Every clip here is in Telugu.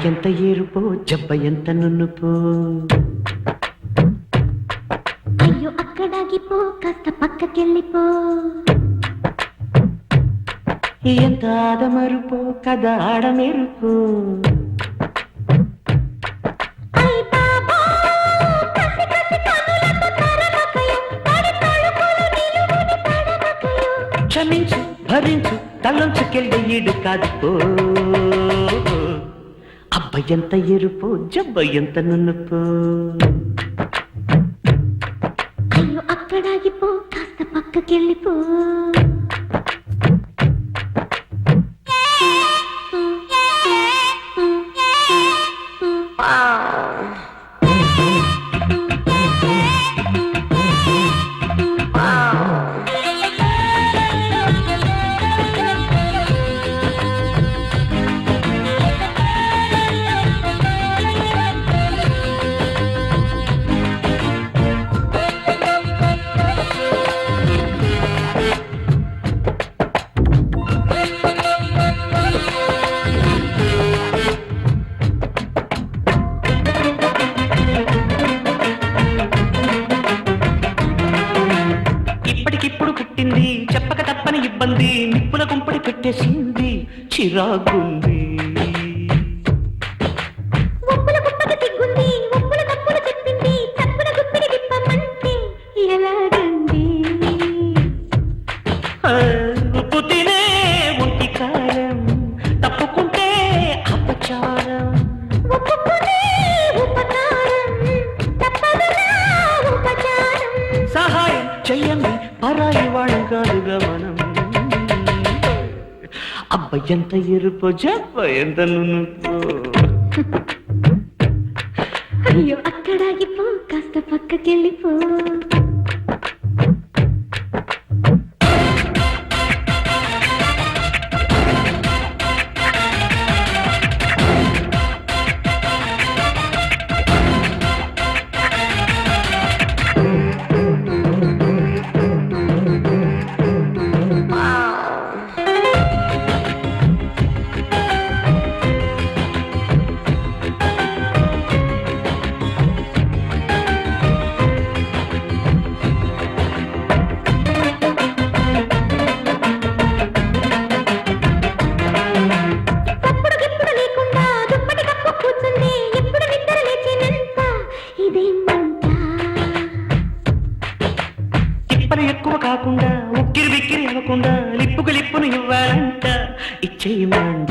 ఎంత ఏరుపో జబ్బ ఎంత నున్నుపో అయ్యో అక్కడాగిపో కాస్త పక్కకెళ్ళిపో ఎంత ఆదమరుపో కదా ఆడమెరుపో క్షమించు భరించు తలంచుకెళ్ళి ఈడు కాదుపో అబ్బ ఎంత ఎరుపో జబ్బ ఎంత నున్నుపో అయ్యో అక్కడాగిపో కాస్త పక్కకెళ్ళిపో ఇప్పటికిప్పుడు పుట్టింది చెప్పక తప్పని ఇబ్బంది నిప్పుల గుంపడి పెట్టేసింది చిరాగుంది ఉప్పుల గుప్పకి తిగ్గుంది ఉప్పుల తప్పులు చెప్పింది తప్పుల గుప్పిడి విప్పమంటే ఎలాగండి ఉప్పు తినే ఒంటి కారం తప్పుకుంటే అపచారం ఒప్పుకునే ఉపకారం తప్పదునా ఉపచారం సహాయం చెయ్యండి పరాయి వాళ్ళు కాదుగా మనం అబ్బ ఎంత ఎరుపో జబ్బ ఎంత నునుపో అయ్యో అక్కడాగిపో కాస్త పక్కకెళ్ళిపో ఎక్కువ కాకుండా ఉక్కిరి బిక్కిరి అవ్వకుండా లిప్పుకు లిప్పును ఇవ్వాలంట ఇచ్చేయమంట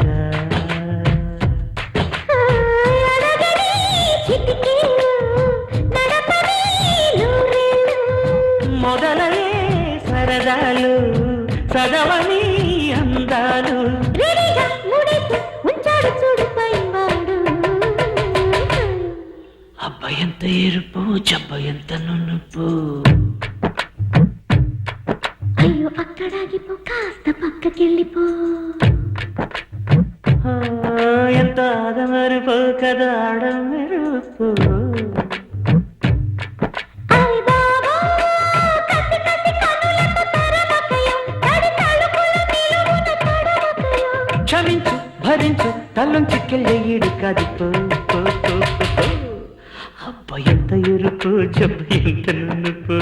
మొదలే సరదాలు చదవని అందాలు అబ్బ ఎంత ఎరుపు జబ్బ ఎంత నునుపు అయ్యో అక్కడాగిపో కాస్త పక్కకెళ్ళిపో ఎంత ఆదమరుపో కదా ఆడమెరుపు క్షమించు భరించు తల్లుంచికెళ్ళే ఈడు కాదు అబ్బ ఎంత ఎరుపు జబ్బ ఎంత నునుపు